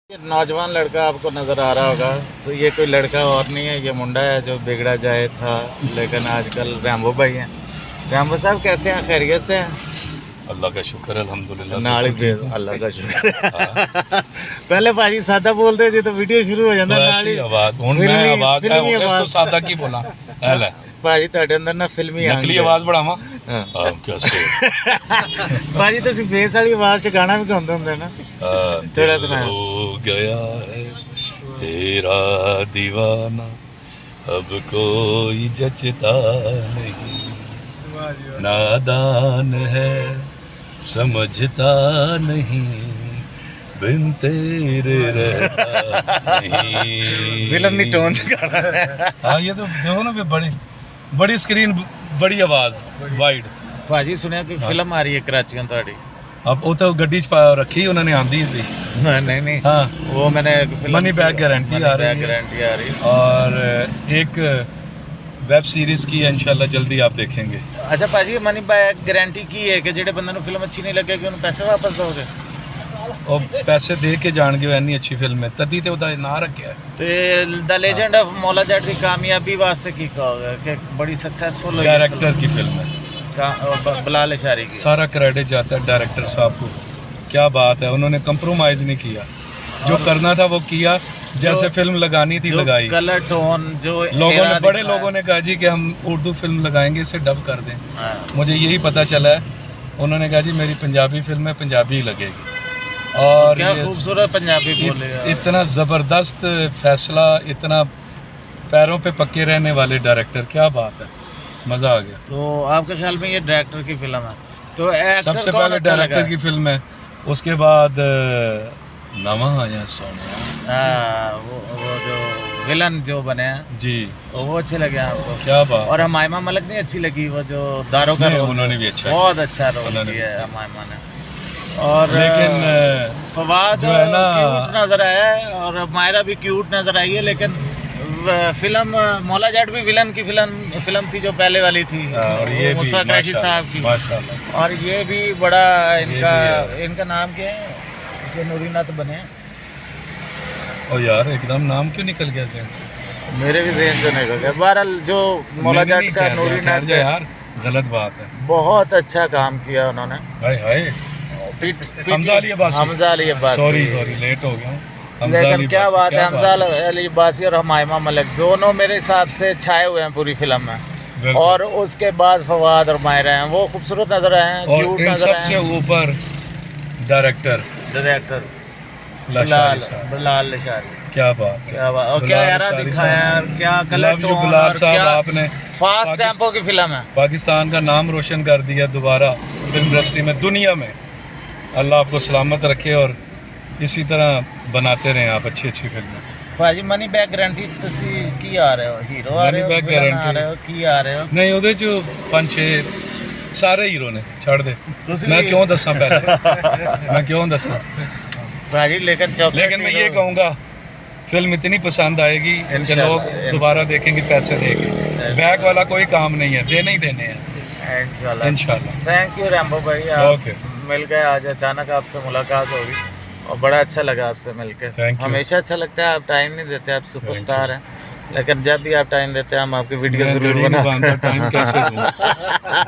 नौजवान लड़का आपको नज़र आ रहा होगा, तो ये कोई लड़का और नहीं है, ये मुंडा है जो बिगड़ा जाए था, लेकिन आजकल रैम्बो भाई हैं। रैम्बो साहब कैसे हैं, खैरियत से हैं? अल्लाह का शुक्र है, अल्हम्दुलिल्लाह। नाल ही अल्लाह का शुक्र है। पहले भाजी सादा बोलते जी तो वीडियो शुरू हो जाता नाल ही आवाज हुन मैं आवाज है उस तो सादा की बोला है भाजी ਤੁਹਾਡੇ ਅੰਦਰ ਨਾ ਫਿਲਮੀ नकली आवाज बढ़ावा हां कैसे ਭਾਜੀ ਤੁਸੀਂ ਫੇਸ ਵਾਲੀ ਆਵਾਜ਼ ਚ ਗਾਣਾ ਵੀ ਗਾਉਂਦੇ ਹੁੰਦੇ ਨਾ थोड़ा सुनाओ। हो गया है तेरा दीवाना अब कोई जचता नहीं नादान है समझता नहीं बिन तेरे रहता नहीं फिल्म दी टोन से गाना है। हाँ ये तो देखो ना बड़ी स्क्रीन बड़ी आवाज वाइड ਭਾਜੀ ਸੁਣਿਆ ਕੋਈ ਫਿਲਮ ਆ ਰਹੀ ਹੈ ਕਰਾਚੀੋਂ ਤੁਹਾਡੀ? अब वो तो गड्डी च रखी उन्होंने आंदी थी नहीं नहीं हाँ वो मैंने मनी बैक गारंटी आ रही है और एक वेब सीरीज की है इंशाल्लाह जल्दी आप देखेंगे। अच्छा भाजी मनी बैक गारंटी की है कि जेडे बंदे नु फिल्म अच्छी नहीं लगेगी उन्हें पैसे वापस दोगे? और पैसे दे के जान गए इन्नी अच्छी फिल्म है तदी ते ओदा ना रखा है। ते the legend of Maula Jatt की कामयाबी वास्ते की कहोगे कि बड़ी सक्सेसफुल हुई? डायरेक्टर की फिल्म है, बिलाल अशारी की सारा क्रेडिट जाता है डायरेक्टर साहब को। क्या बात है, उन्होंने कंप्रोमाइज नहीं किया, जो करना था वो किया, जैसे फिल्म लगानी थी लगाई। कलर टोन जो लोगों ने बड़े लोगों ने कहा जी कि हम उर्दू फिल्म लगाएंगे इसे डब कर दें। मुझे यही पता चला है, उन्होंने कहा जी मेरी पंजाबी फिल्म है पंजाबी ही लगेगी। और क्या खूबसूरत पंजाबी बोले, इतना जबरदस्त फैसला, इतना पैरों पे पक्के रहने वाले डायरेक्टर, क्या बात है, मजा आ गया। तो आपके ख्याल में ये डायरेक्टर की फिल्म है? तो सबसे पहले डायरेक्टर की फिल्म है, उसके बाद नवा आया सोना, वो जो विलन जो बने हैं जी वो अच्छे लगे आपको? क्या बात। और हमायमा मलिक नहीं अच्छी लगी, वो जो दारों का रोल? उन्होंने भी अच्छा, बहुत अच्छा रोल किया है हमायमा ने। और लेकिन फवाद जो है ना क्यूट नजर आया है और मायरा भी क्यूट नजर आई है, लेकिन फिल्म मौला जट भी विलन की फिल्म थी जो पहले वाली थी, और ये मुस्तफा कुरैशी साहब की माशाल्लाह। और ये भी बड़ा इनका नाम क्या है जो नूरीनाथ बने? ओ यार एकदम नाम क्यों निकल गया ज़हन से? मेरे भी ज़हन से निकल गया। बहरहाल जो मौला जट का नूरीनाथ यार गलत बात है, बहुत अच्छा काम किया उन्होंने। हाय हाय हमजा अली अब्बासी, सॉरी लेट हो गया। लेकिन क्या बात है, हमजा अली अब्बासी और हमायमा मलिक दोनों मेरे हिसाब से छाए हुए हैं पूरी फिल्म में। और उसके बाद फवाद और मायरा हैं, वो खूबसूरत नजर आए हैं, क्यूट नजर आए हैं। सबसे ऊपर डायरेक्टर बिलाल अशारी, क्या बात, क्या बात। और क्या यारा दिखाया यार, क्या कलर टोन, और क्या आपने फास्ट टेम्पो की फिल्म है। पाकिस्तान का नाम रोशन कर दिया दोबारा फिल्म इंडस्ट्री में, दुनिया में। अल्लाह आपको सलामत रखे और इसी तरह बनाते रहे आप अच्छी फिल्में। भाजी मनी बैक गारंटी ਤੁਸੀਂ ਕੀ ਆ ਰਹੇ ਹੋ, ਹੀਰੋ ਆ ਰਹੇ ਹੋ, बैक विलन आ रहे हो, ਕੀ ਆ ਰਹੇ ਹੋ? नहीं ਉਹਦੇ ਚ 5-6 ਸਾਰੇ ਹੀਰੋ ਨੇ, ਛੱਡ ਦੇ मैं क्यों दसा पहले मैं क्यों दसा भाजी लेकिन मैं ये कहूँगा फिल्म इतनी पसंद आएगी कि लोग दोबारा देखेंगे पैसे देके। बैक वाला कोई काम नहीं है, देने ही देने हैं इंशाल्लाह। थैंक यू रैम्बो भाई, ओके मिल गए आज, अचानक आपसे मुलाकात होगी और बड़ा अच्छा लगा आपसे मिलकर। हमेशा अच्छा लगता है, आप टाइम नहीं देते, आप सुपरस्टार हैं, लेकिन जब भी आप टाइम देते हैं हम आपकी वीडियो जरूर बनाते हैं। टाइम कैसे दूं?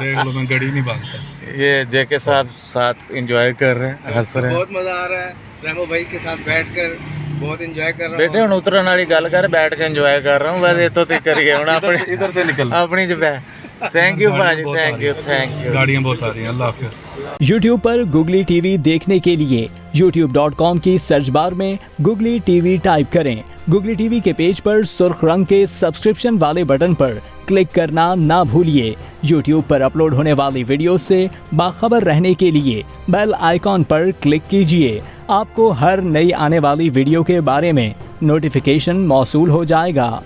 देख लो मैं गड़ी नहीं बांधता। ये जेके साहब साथ एंजॉय कर रहे हैं, हंस रहे हैं, बहुत मजा आ रहा है रैम्बो भाई के साथ बैठकर, बहुत एंजॉय कर रहा हूं। बेटे हुण उतरन वाली गल कर, बैठ के एंजॉय कर रहा हूं, बस इतों तक करिए हुण अपनी इधर से निकल अपनी जगह। थैंक यू भाजी, थैंक यू। गाड़ियाँ बहुत आ रही हैं, अल्लाह हाफिज़। YouTube पर गुगली टीवी देखने के लिए youtube.com की सर्च बार में गुगली टीवी टाइप करें। गुगली टीवी के पेज पर सुर्ख रंग के सब्सक्रिप्शन वाले बटन पर क्लिक करना ना भूलिए। YouTube पर अपलोड होने वाली वीडियो से बाखबर रहने के लिए बेल आइकॉन पर क्लिक कीजिए। आपको हर नई आने वाली वीडियो के बारे में नोटिफिकेशन मौसूल हो जाएगा।